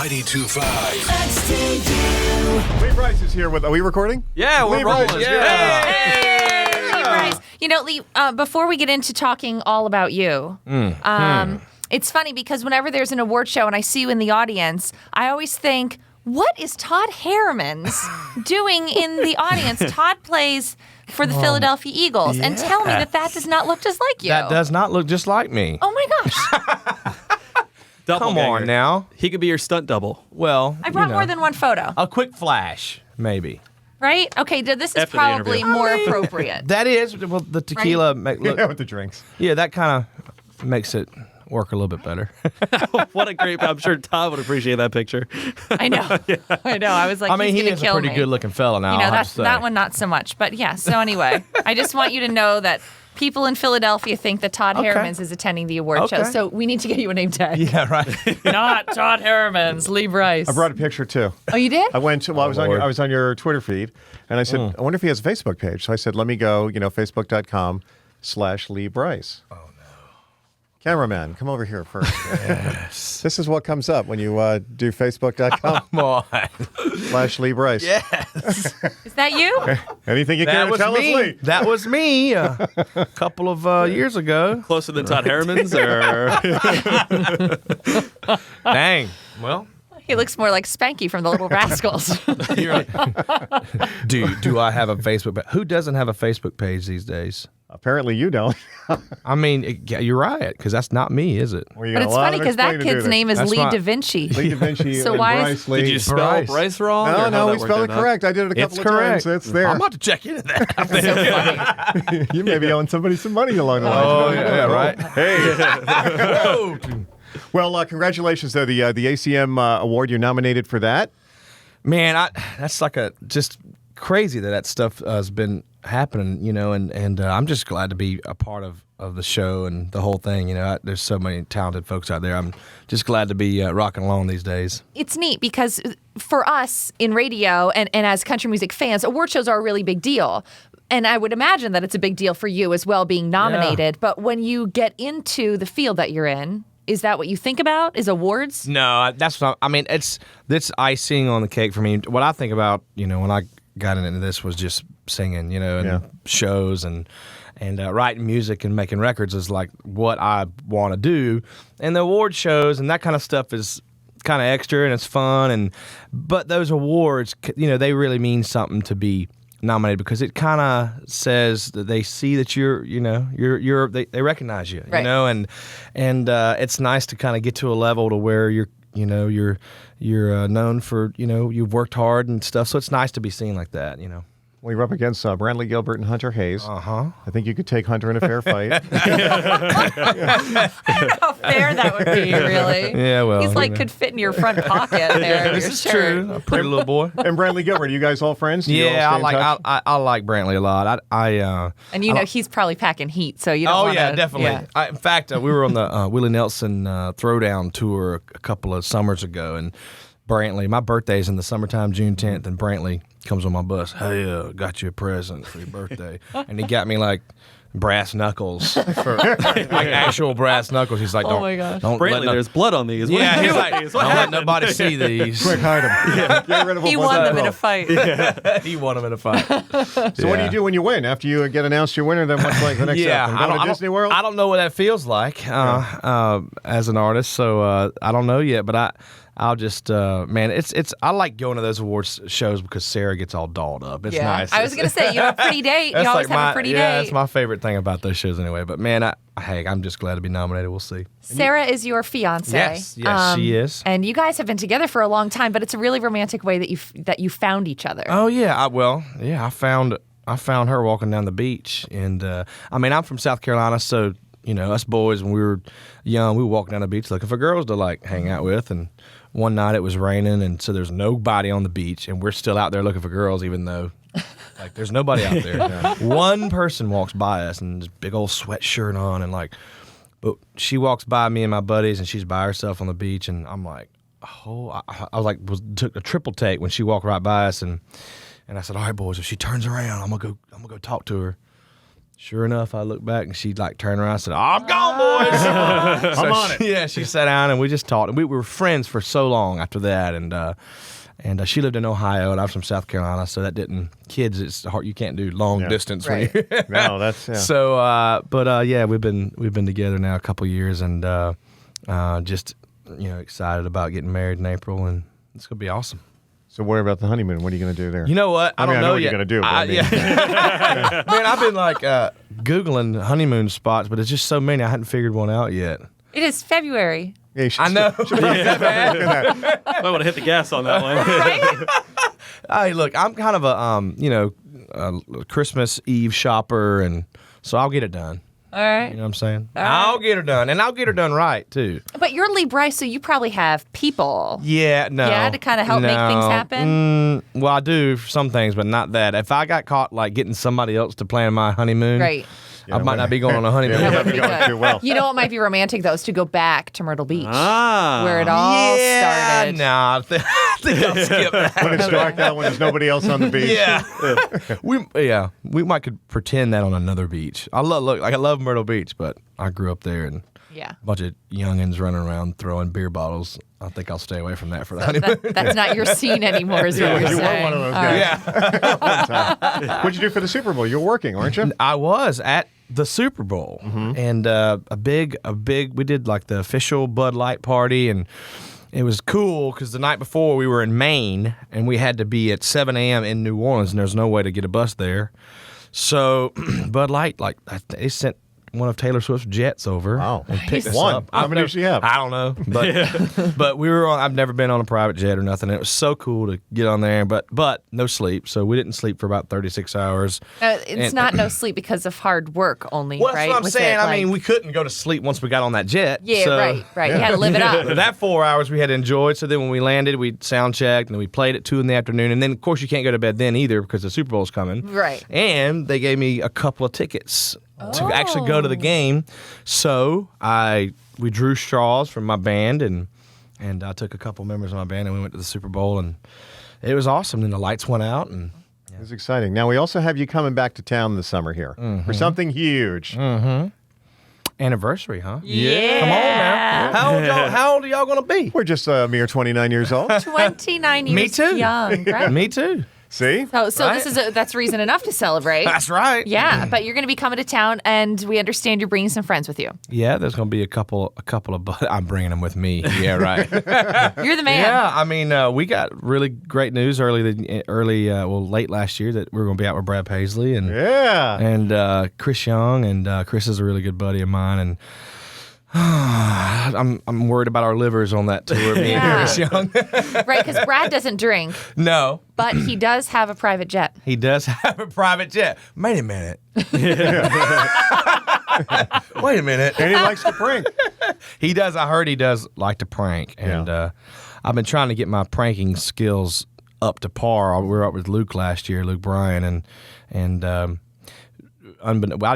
92.5. XTU. Lee Brice is here with. Are we recording? Yeah, we're Lee rolling. Brice, Yeah. Hey, Lee Brice. You know, Lee, before we get into talking all about you, it's funny because whenever there's an award show and I see you in the audience, I always think, what is Todd Herremans doing in the audience? Todd plays for the Philadelphia Eagles. And tell me that does not look just like you. That does not look just like me. Oh, my gosh. Come on now. He could be your stunt double. Well, I brought more than one photo, a quick flash, maybe. right? Okay, this is After the probably interview. more appropriate. That is, well, the tequila, Yeah, with the drinks. yeah, that kind of makes it work a little bit better. What a great! I'm sure Todd would appreciate that picture. I know. I know. I was like, I mean, he's he going is to a kill pretty me. good-looking fella now. You know, I'll have to say. that one not so much. But yeah, so anyway, I just want you to know that people in Philadelphia think that Todd Herremans is attending the award show. Okay. So we need to get you a name tag. Yeah, right. Not Todd Herremans, Lee Brice. I brought a picture too. Oh, you did? I went. Well, Lord. I was on your Twitter feed, and I said, I wonder if he has a Facebook page. So I said, let me go. Facebook.com/Lee Brice. Oh no. Cameraman, come over here first. Yes. This is what comes up when you do Facebook.com/Lee Come on. Brice. Yes. Is that you? Anything you care That to was tell us, me. Lee? That was me a couple of years ago. Closer than Todd Herremans, or Dang. Well, He looks more like Spanky from the Little Rascals. do I have a Facebook page? Who doesn't have a Facebook page these days? Apparently you don't. I mean, yeah, you're right, because that's not me, is it? Well, you But got a it's lot funny of because that explaining to do kid's there. name is That's Lee why- Da Vinci. Lee Da Vinci So and why is- Bryce Lee. did you spell Bryce. Bryce wrong? or No, how no, that we worked spelled it out? correct. I did it a couple It's of correct. times. It's there. I'm about to check into that. So funny. You may be owing somebody some money along the line. Oh, yeah, right. Hey. Well, congratulations, though. The ACM award, you're nominated for that. Man, that's like just crazy that stuff has been happening, you know, and I'm just glad to be a part of the show and the whole thing. You know, there's so many talented folks out there. I'm just glad to be rocking along these days. It's neat because for us in radio and as country music fans, award shows are a really big deal. And I would imagine that it's a big deal for you as well, being nominated. But when you get into the field that you're in, is that what you think about? Is awards? No, that's not. I mean, it's icing on the cake for me. What I think about, you know, when I got into this was just singing, you know, and shows and writing music and making records is like what I want to do. And the award shows and that kind of stuff is kind of extra and it's fun. But those awards, you know, they really mean something to be nominated because it kind of says that they see that they recognize you, Right. you know, and it's nice to kind of get to a level to where you're known for, you know, you've worked hard and stuff. So it's nice to be seen like that, you know. We were up against Brantley Gilbert and Hunter Hayes. Uh-huh. I think you could take Hunter in a fair fight. How fair that would be, really. Yeah, well, He's you like know. could fit in your front pocket there. of This your is shirt. true. A pretty little boy. And Brantley Gilbert, are you guys all friends? Do you all Yeah, stay in touch? I like Brantley a lot. And you know he's probably packing heat, so you don't Oh want to. yeah, definitely. Yeah. In fact, we were on the Willie Nelson Throwdown tour a couple of summers ago, and Brantley. My birthday's in the summertime, June 10th, and Brantley comes on my bus. Hey, got you a present for your birthday, and he got me like brass knuckles, like actual brass knuckles. He's like, Oh, my gosh. don't Brantley, let no- there's blood on these. What yeah, do you he's do like, with don't these? What let happened? nobody see these. Quick, hide him. Get rid of He him. won them in a fight. He won him in a fight. So what do you do when you win? After you get announced your winner, then what's like the next step? I'm going to Disney World? I don't know what that feels like as an artist, so I don't know yet. But I'll just man, it's I like going to those awards shows because Sarah gets all dolled up. It's nice. I was going to say, you have a pretty date. You That's always like have a pretty date. that's my favorite thing about those shows anyway. But man, I'm just glad to be nominated. We'll see. Sarah is your fiance. Yes, she is. And you guys have been together for a long time, but it's a really romantic way that you found each other. Oh yeah, I found her walking down the beach, and I mean I'm from South Carolina, so you know us boys when we were young, we were walking down the beach looking for girls to like hang out with, and one night it was raining, and so there's nobody on the beach, and we're still out there looking for girls, even though like there's nobody out there. One person walks by us, and this big old sweatshirt on, and like, but she walks by me and my buddies, and she's by herself on the beach, and I'm like, oh, I was like, took a triple take when she walked right by us, and I said, all right, boys, if she turns around, I'm gonna go talk to her. Sure enough, I looked back and she like turned around and said, I'm gone, boys. I'm on it. Yeah, she sat down and we just talked. And we were friends for so long after that. And she lived in Ohio and I was from South Carolina, so that didn't kids. It's hard. You can't do long distance. Right. When you, No, that's So, yeah, we've been together now a couple years and just excited about getting married in April, and it's gonna be awesome. So what about the honeymoon? What are you going to do there? You know what? I don't I know know what yet. you're gonna do, but I mean- yeah. Man, I've been like Googling honeymoon spots, but it's just so many. I hadn't figured one out yet. It is February. Yeah, you should I know. I want to hit the gas on that one. Right? Hey, look, I'm kind of a Christmas Eve shopper, and so I'll get it done. All right. You know what I'm saying? right. I'll get her done, and I'll get her done right too. But you're Lee Bryce, so you probably have people. Yeah, no. Yeah, to kinda help make things happen? Well, I do for some things, but not that. If I got caught like getting somebody else to plan my honeymoon, Right. I might not be going on a honeymoon. Yeah, That might would be be going good. too well. You know what might be romantic, though, is to go back to Myrtle Beach, Ah. where it all started. Nah, I think I'll skip that. When it's dark out, when there's nobody else on the beach. Yeah, we might could pretend that on another beach. I love Myrtle Beach, but I grew up there and Yeah. a bunch of youngins running around throwing beer bottles. I think I'll stay away from that for the honeymoon. That's not your scene anymore, is what you're You were saying. one of those All right. Yeah, What'd you do for the Super Bowl? You're working, aren't you? I was at the Super Bowl, and a big. We did like the official Bud Light party, and it was cool because the night before we were in Maine, and we had to be at 7 a.m. in New Orleans, and there's no way to get a bus there. So Bud Light, like they sent one of Taylor Swift's jets over Wow. and picked us One. up. How many does she have? I don't know, but but we were on. I've never been on a private jet or nothing. It was so cool to get on there, but no sleep. So we didn't sleep for about 36 hours. It's And- not no sleep because of hard work only, Well, right? that's what I'm Was saying. it, I like- mean, we couldn't go to sleep once we got on that jet. Yeah, so right. You had to live it up. That 4 hours we had enjoyed. So then when we landed, we sound checked and we played at 2 in the afternoon. And then, of course, you can't go to bed then either because the Super Bowl's coming. Right. And they gave me a couple of tickets to actually go to the game. So we drew straws from my band and I took a couple members of my band and we went to the Super Bowl and it was awesome. Then the lights went out and It's exciting. Now, we also have you coming back to town this summer here for something huge. anniversary, huh? Yeah. Come on now. How old are y'all gonna be? We're just a mere 29 years old. 29 years Me too. young, right? Me too. See? So Right. that's reason enough to celebrate. That's right. Yeah, but you're going to be coming to town, and we understand you're bringing some friends with you. Yeah, there's gonna be a couple of. I'm bringing them with me. Yeah, right. You're the man. Yeah, I mean, we got really great news late last year that we were gonna be out with Brad Paisley and Chris Young, and Chris is a really good buddy of mine, and I'm worried about our livers on that tour. Me Yeah. and Chris Young. Right, because Brad doesn't drink, No, but he does have a private jet. he does have a private jet. Wait a minute. Wait a minute. And he likes to prank. He does. I heard he does like to prank, and I've been trying to get my pranking skills up to par. We were up with Luke last year, Luke Bryan, and I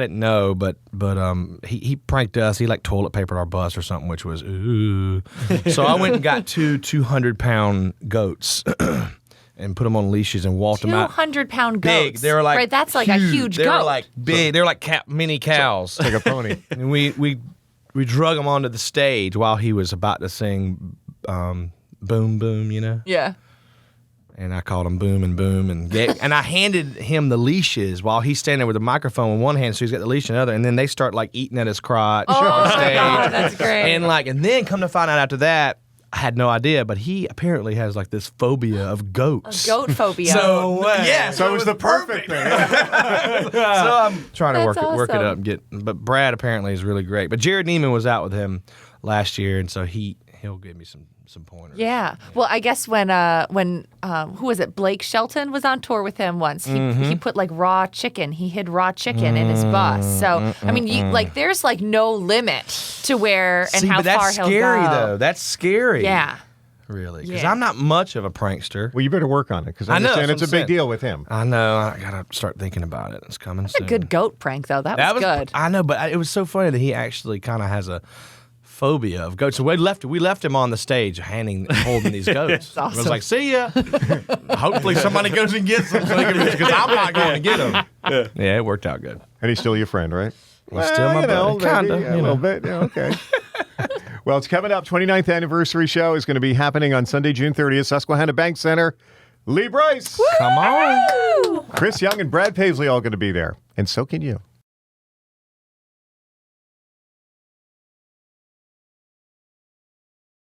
didn't know, but he pranked us. He like toilet papered our bus or something, which was ooh. So I went and got 200-pound goats and put them on leashes and walked them out. 200-pound Big. goats. They were like right. That's like a huge They goat. were like big. They were like mini cows. Like a pony. And we drug him onto the stage while he was about to sing Boom Boom, you know? yeah. And I called him Boom and Boom. And I handed him the leashes while he's standing there with the microphone in one hand, so he's got the leash in the other. And then they start like eating at his crotch Oh on my stage. God, that's great. And then come to find out after that, I had no idea, but he apparently has like this phobia of goats. Goat phobia. So yeah, So it was the perfect thing. So I'm trying to That's work it awesome. up and get. But Brad apparently is really great. But Jared Neiman was out with him last year, and so he'll give me some pointers. Yeah. Well, I guess when who was it? Blake Shelton was on tour with him once. He put like raw chicken. He hid raw chicken in his bus. So I mean, there's like no limit to where and See, how but that's far scary he'll go. though. That's scary. Yeah. Really, because Yeah. I'm not much of a prankster. Well, you better work on it because I I know, understand that's it's a what I'm big saying. deal with him. I know. I gotta start thinking about it. It's coming It's a soon. good goat prank though. That was good. I know, but it was so funny that he actually kind of has a phobia of goats. So we left him on the stage holding these goats. I was like, see ya. Hopefully somebody goes and gets them because I'm not going to get them. Yeah, it worked out good. And he's still your friend, right? He's still my buddy. Kinda, maybe, a little bit. Yeah, okay. Well, it's coming up. 29th anniversary show is going to be happening on Sunday, June 30th, Susquehanna Bank Center. Lee Bryce. Come on. Chris Young and Brad Paisley all going to be there. And so can you.